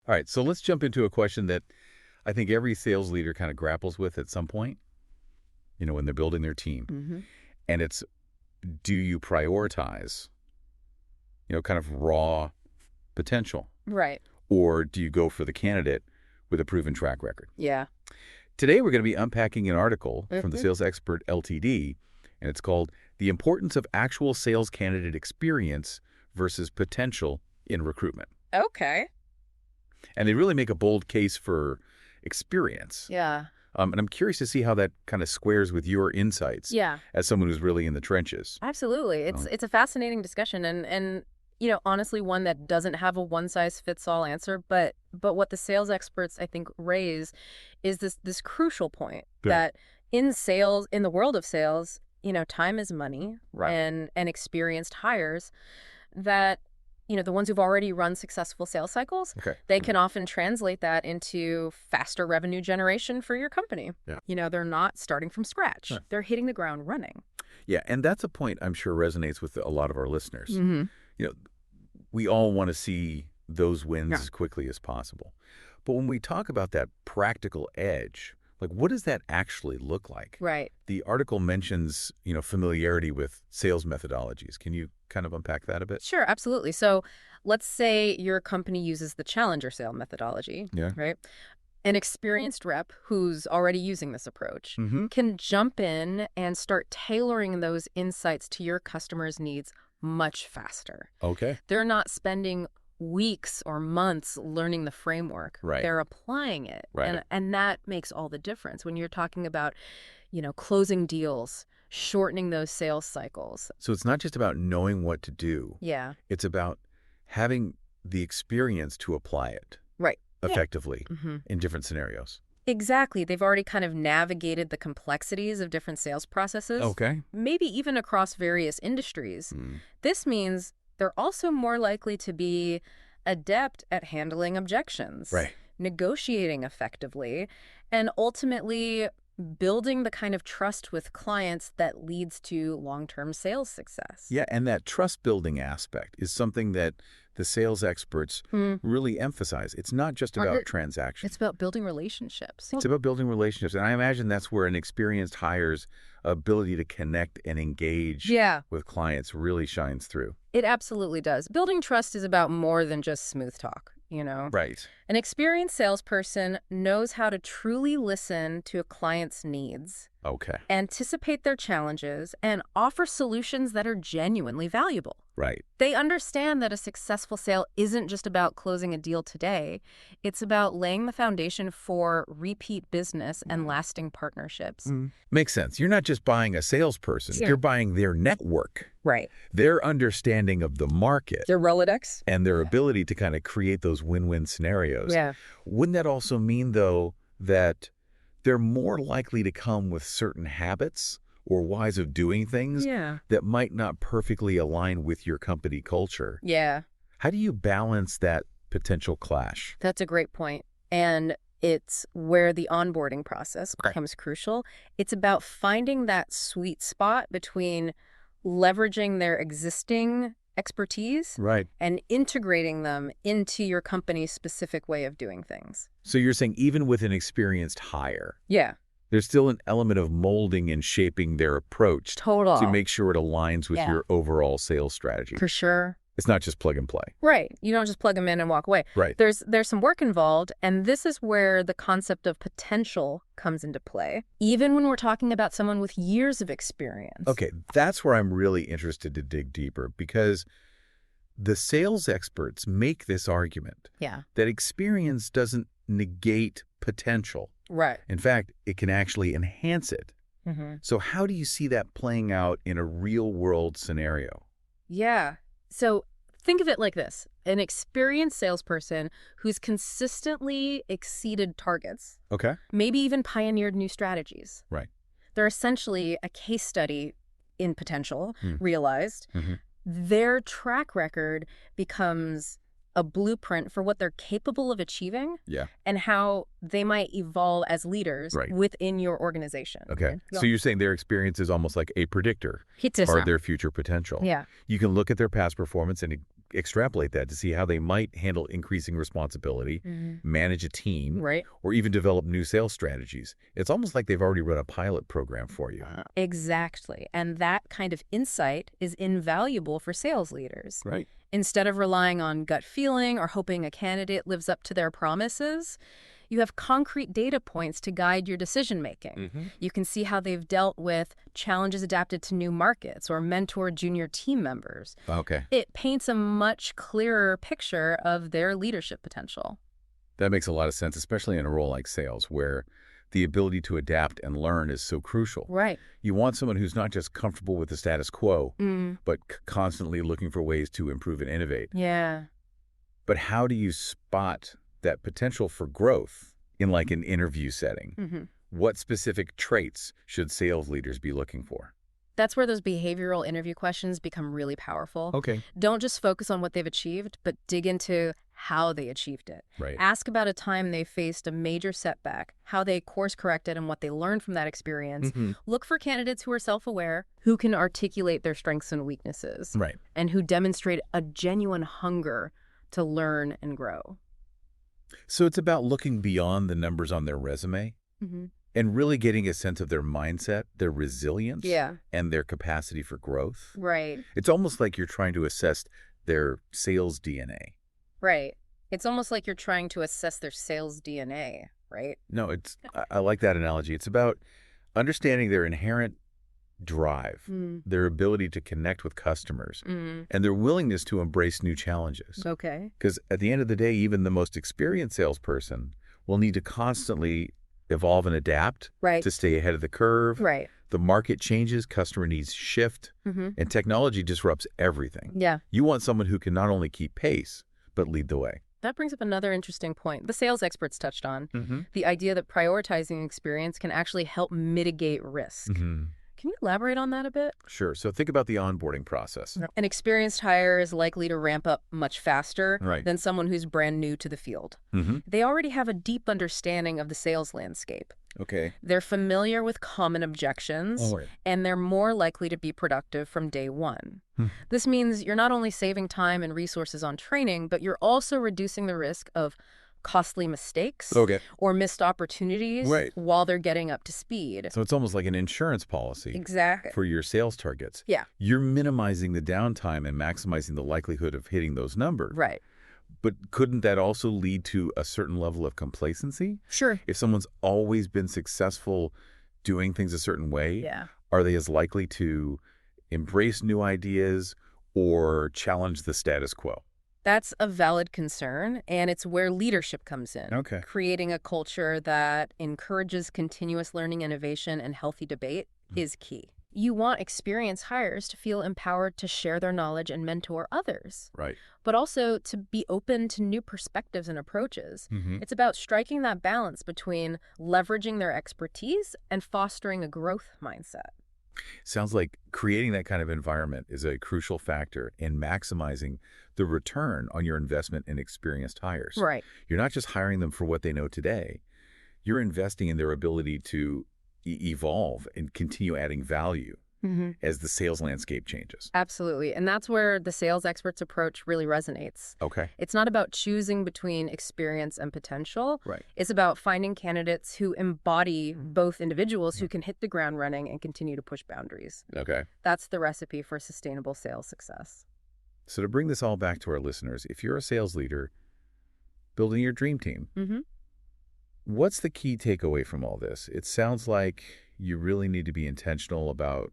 All right, so let's jump into a question that I think every sales leader kind of grapples with at some point, when they're building their team. Mm-hmm. And it's, do you prioritize, kind of raw potential? Right. Or do you go for the candidate with a proven track record? Yeah. Today, we're going to be unpacking an article from the Mm-hmm. Sales Expert Ltd, and it's called The Importance of Actual Sales Candidate Experience versus Potential in Recruitment. Okay. And they really make a bold case for experience. Yeah. And I'm curious to see how that kind of squares with your insights Yeah. as someone who's really in the trenches. Absolutely. It's a fascinating discussion and honestly one that doesn't have a one-size-fits-all answer, but what the sales experts I think raise is this crucial point that in sales, in the world of sales, time is money, Right. and experienced hires that the ones who've already run successful sales cycles, they can often translate that into faster revenue generation for your company. Yeah. They're not starting from scratch. Sure. They're hitting the ground running. Yeah, and that's a point I'm sure resonates with a lot of our listeners. Mm-hmm. We all want to see those wins as quickly as possible. But when we talk about that practical edge, what does that actually look like? Right. The article mentions, familiarity with sales methodologies. Can you kind of unpack that a bit? Sure, absolutely. So let's say your company uses the challenger sale methodology, Yeah. right? An experienced rep who's already using this approach Mm-hmm. can jump in and start tailoring those insights to your customers' needs much faster. Okay. They're not spending weeks or months learning the framework. Right. They're applying it. Right. And that makes all the difference when you're talking about, closing deals, shortening those sales cycles. So it's not just about knowing what to do. Yeah. It's about having the experience to apply it Right. effectively Mm-hmm. in different scenarios. Exactly. They've already kind of navigated the complexities of different sales processes, Okay. maybe even across various industries. This means they're also more likely to be adept at handling objections, Right. negotiating effectively, and ultimately building the kind of trust with clients that leads to long-term sales success. Yeah, and that trust-building aspect is something that the sales experts really emphasize. It's not just about transactions. It's about building relationships. It's about building relationships. And I imagine that's where an experienced hire's ability to connect and engage with clients really shines through. It absolutely does. Building trust is about more than just smooth talk, Right. An experienced salesperson knows how to truly listen to a client's needs, Okay. anticipate their challenges, and offer solutions that are genuinely valuable. Right. They understand that a successful sale isn't just about closing a deal today. It's about laying the foundation for repeat business and lasting partnerships. Makes sense. You're not just buying a salesperson. Sure. You're buying their network, Right. their understanding of the market, Their Rolodex? and their ability to kind of create those win-win scenarios. Yeah. Wouldn't that also mean, though, that they're more likely to come with certain habits or ways of doing things that might not perfectly align with your company culture? Yeah. How do you balance that potential clash? That's a great point. And it's where the onboarding process becomes crucial. It's about finding that sweet spot between leveraging their existing expertise Right. and integrating them into your company's specific way of doing things. So you're saying even with an experienced hire, Yeah. there's still an element of molding and shaping their approach Total. to make sure it aligns with your overall sales strategy. For sure. It's not just plug and play. Right. You don't just plug them in and walk away. Right. There's some work involved, and this is where the concept of potential comes into play, even when we're talking about someone with years of experience. Okay, that's where I'm really interested to dig deeper, because the sales experts make this argument that experience doesn't negate potential. Right. In fact, it can actually enhance it. So how do you see that playing out in a real-world scenario? Yeah. So think of it like this. An experienced salesperson who's consistently exceeded targets, Okay. maybe even pioneered new strategies. Right. They're essentially a case study in potential, realized. Mm-hmm. Their track record becomes a blueprint for what they're capable of achieving and how they might evolve as leaders within your organization. Okay. So you're saying their experience is almost like a predictor of their future potential. Yeah. You can look at their past performance and extrapolate that to see how they might handle increasing responsibility, manage a team, Right. or even develop new sales strategies. It's almost like they've already run a pilot program for you. Exactly. And that kind of insight is invaluable for sales leaders. Right. Instead of relying on gut feeling or hoping a candidate lives up to their promises, you have concrete data points to guide your decision-making. You can see how they've dealt with challenges adapted to new markets or mentored junior team members. Okay. It paints a much clearer picture of their leadership potential. That makes a lot of sense, especially in a role like sales, where the ability to adapt and learn is so crucial. Right. You want someone who's not just comfortable with the status quo, but constantly looking for ways to improve and innovate. Yeah. But how do you spot that potential for growth in like an interview setting? What specific traits should sales leaders be looking for? That's where those behavioral interview questions become really powerful. Okay. Don't just focus on what they've achieved, but dig into how they achieved it. Right. Ask about a time they faced a major setback, how they course-corrected and what they learned from that experience. Look for candidates who are self-aware, who can articulate their strengths and weaknesses, Right. and who demonstrate a genuine hunger to learn and grow. So it's about looking beyond the numbers on their resume and really getting a sense of their mindset, their resilience, and their capacity for growth. Right. It's almost like you're trying to assess their sales DNA. Right. It's almost like you're trying to assess their sales DNA, right? No, I like that analogy. It's about understanding their inherent drive, their ability to connect with customers, and their willingness to embrace new challenges. Okay. Because at the end of the day, even the most experienced salesperson will need to constantly evolve and adapt to stay ahead of the curve. Right. The market changes, customer needs shift, and technology disrupts everything. Yeah. You want someone who can not only keep pace, but lead the way. That brings up another interesting point the sales experts touched on, the idea that prioritizing experience can actually help mitigate risk. Can you elaborate on that a bit? Sure. So think about the onboarding process. An experienced hire is likely to ramp up much faster than someone who's brand new to the field. They already have a deep understanding of the sales landscape. Okay. They're familiar with common objections, and they're more likely to be productive from day one. This means you're not only saving time and resources on training, but you're also reducing the risk of costly mistakes or missed opportunities while they're getting up to speed. So it's almost like an insurance policy for your sales targets. Yeah. You're minimizing the downtime and maximizing the likelihood of hitting those numbers. Right. But couldn't that also lead to a certain level of complacency? Sure. If someone's always been successful doing things a certain way, are they as likely to embrace new ideas or challenge the status quo? That's a valid concern, and it's where leadership comes in. Okay. Creating a culture that encourages continuous learning, innovation, and healthy debate is key. You want experienced hires to feel empowered to share their knowledge and mentor others. Right. But also to be open to new perspectives and approaches. It's about striking that balance between leveraging their expertise and fostering a growth mindset. Sounds like creating that kind of environment is a crucial factor in maximizing the return on your investment in experienced hires. Right. You're not just hiring them for what they know today. You're investing in their ability to evolve and continue adding value as the sales landscape changes. Absolutely. And that's where the sales experts approach really resonates. Okay. It's not about choosing between experience and potential. Right. It's about finding candidates who embody both individuals who can hit the ground running and continue to push boundaries. Okay. That's the recipe for sustainable sales success. So to bring this all back to our listeners, if you're a sales leader building your dream team, what's the key takeaway from all this? It sounds like you really need to be intentional about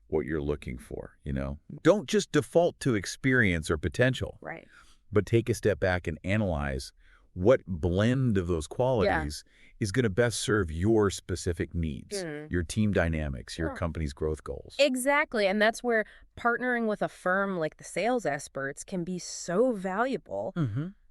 what you're looking for, you know? Don't just default to experience or potential. Right. But take a step back and analyze what blend of those qualities is going to best serve your specific needs, your team dynamics, your company's growth goals. Exactly. And that's where partnering with a firm like the Sales Experts can be so valuable.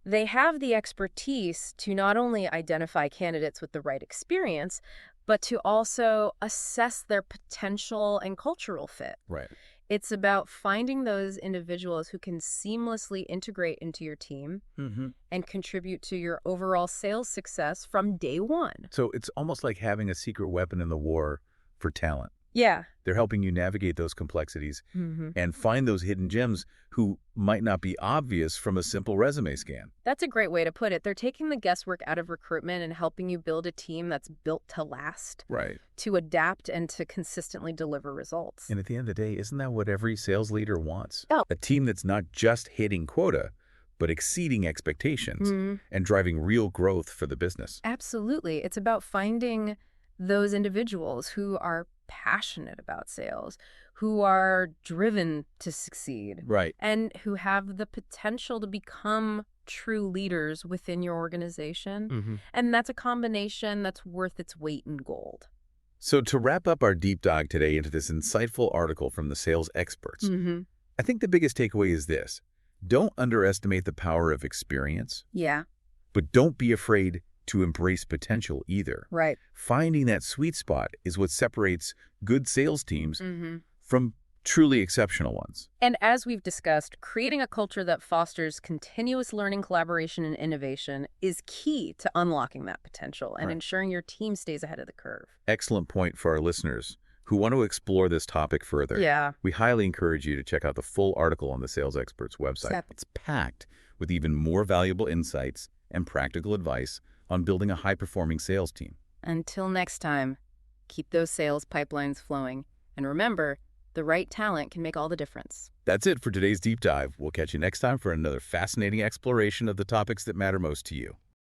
They have the expertise to not only identify candidates with the right experience, but to also assess their potential and cultural fit. Right. It's about finding those individuals who can seamlessly integrate into your team and contribute to your overall sales success from day one. So it's almost like having a secret weapon in the war for talent. Yeah. They're helping you navigate those complexities Hmm. and find those hidden gems who might not be obvious from a simple resume scan. That's a great way to put it. They're taking the guesswork out of recruitment and helping you build a team that's built to last, Right. to adapt, and to consistently deliver results. And at the end of the day, isn't that what every sales leader wants? Oh. A team that's not just hitting quota, but exceeding expectations and driving real growth for the business. Absolutely. It's about finding those individuals who are passionate about sales, who are driven to succeed, Right. and who have the potential to become true leaders within your organization. And that's a combination that's worth its weight in gold. So to wrap up our deep dive today into this insightful article from the sales experts, I think the biggest takeaway is this. Don't underestimate the power of experience, Yeah, but don't be afraid to embrace potential either. right. Finding that sweet spot is what separates good sales teams from truly exceptional ones. And as we've discussed, creating a culture that fosters continuous learning, collaboration, and innovation is key to unlocking that potential and Right. ensuring your team stays ahead of the curve. Excellent point for our listeners who want to explore this topic further. Yeah. We highly encourage you to check out the full article on the Sales Experts website. Yep. It's packed with even more valuable insights and practical advice on building a high-performing sales team. Until next time, keep those sales pipelines flowing. And remember, the right talent can make all the difference. That's it for today's deep dive. We'll catch you next time for another fascinating exploration of the topics that matter most to you.